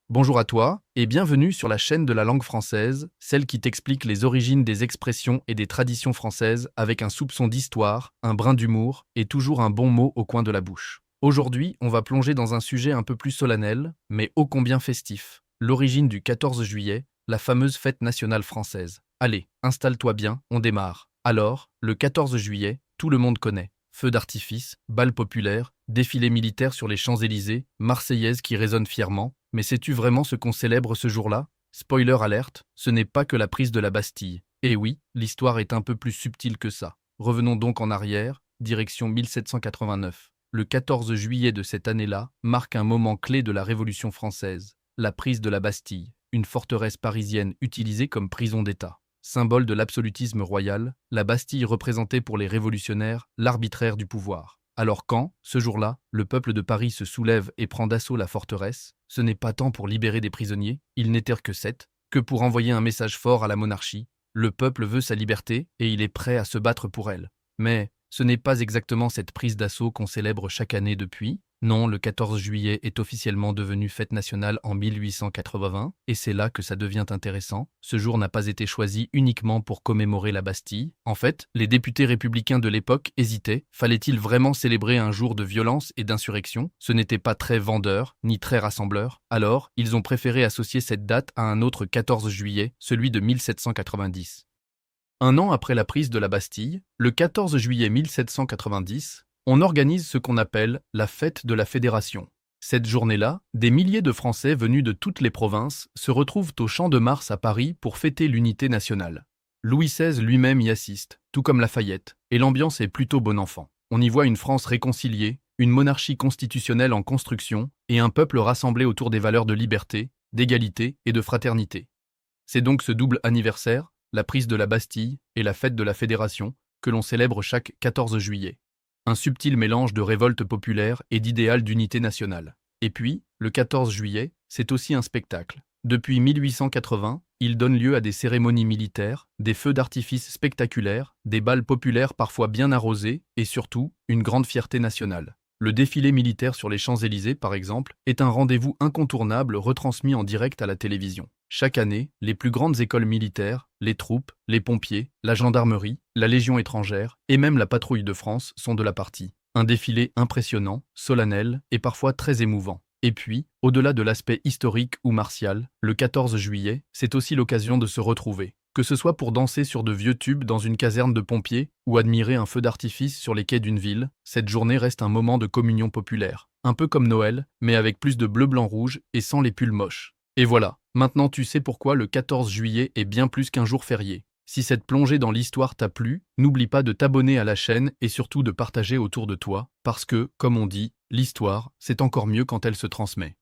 Bonjour à toi et bienvenue sur la chaîne de la langue française, celle qui t'explique les origines des expressions et des traditions françaises avec un soupçon d'histoire, un brin d'humour et toujours un bon mot au coin de la bouche. Aujourd'hui, on va plonger dans un sujet un peu plus solennel, mais ô combien festif, l'origine du 14 juillet, la fameuse fête nationale française. Allez, installe-toi bien, on démarre. Alors, le 14 juillet, tout le monde connaît. Feux d'artifice, balles populaires, défilés militaires sur les Champs-Élysées, Marseillaise qui résonne fièrement. Mais sais-tu vraiment ce qu'on célèbre ce jour-là? Spoiler alerte, ce n'est pas que la prise de la Bastille. Et oui, l'histoire est un peu plus subtile que ça. Revenons donc en arrière, direction 1789. Le 14 juillet de cette année-là marque un moment clé de la Révolution française, la prise de la Bastille, une forteresse parisienne utilisée comme prison d'État. Symbole de l'absolutisme royal, la Bastille représentait pour les révolutionnaires l'arbitraire du pouvoir. Alors quand, ce jour-là, le peuple de Paris se soulève et prend d'assaut la forteresse, ce n'est pas tant pour libérer des prisonniers, ils n'étaient que 7, que pour envoyer un message fort à la monarchie. Le peuple veut sa liberté et il est prêt à se battre pour elle. Mais ce n'est pas exactement cette prise d'assaut qu'on célèbre chaque année depuis. Non, le 14 juillet est officiellement devenu fête nationale en 1880, et c'est là que ça devient intéressant. Ce jour n'a pas été choisi uniquement pour commémorer la Bastille. En fait, les députés républicains de l'époque hésitaient. Fallait-il vraiment célébrer un jour de violence et d'insurrection? Ce n'était pas très vendeur, ni très rassembleur. Alors, ils ont préféré associer cette date à un autre 14 juillet, celui de 1790. Un an après la prise de la Bastille, le 14 juillet 1790, on organise ce qu'on appelle la fête de la Fédération. Cette journée-là, des milliers de Français venus de toutes les provinces se retrouvent au Champ de Mars à Paris pour fêter l'unité nationale. Louis XVI lui-même y assiste, tout comme Lafayette, et l'ambiance est plutôt bon enfant. On y voit une France réconciliée, une monarchie constitutionnelle en construction et un peuple rassemblé autour des valeurs de liberté, d'égalité et de fraternité. C'est donc ce double anniversaire, la prise de la Bastille et la fête de la Fédération, que l'on célèbre chaque 14 juillet. Un subtil mélange de révolte populaire et d'idéal d'unité nationale. Et puis, le 14 juillet, c'est aussi un spectacle. Depuis 1880, il donne lieu à des cérémonies militaires, des feux d'artifice spectaculaires, des bals populaires parfois bien arrosés et surtout, une grande fierté nationale. Le défilé militaire sur les Champs-Élysées, par exemple, est un rendez-vous incontournable retransmis en direct à la télévision. Chaque année, les plus grandes écoles militaires, les troupes, les pompiers, la gendarmerie, la Légion étrangère et même la patrouille de France sont de la partie. Un défilé impressionnant, solennel et parfois très émouvant. Et puis, au-delà de l'aspect historique ou martial, le 14 juillet, c'est aussi l'occasion de se retrouver. Que ce soit pour danser sur de vieux tubes dans une caserne de pompiers ou admirer un feu d'artifice sur les quais d'une ville, cette journée reste un moment de communion populaire. Un peu comme Noël, mais avec plus de bleu, blanc, rouge et sans les pulls moches. Et voilà, maintenant tu sais pourquoi le 14 juillet est bien plus qu'un jour férié. Si cette plongée dans l'histoire t'a plu, n'oublie pas de t'abonner à la chaîne et surtout de partager autour de toi, parce que, comme on dit, l'histoire, c'est encore mieux quand elle se transmet.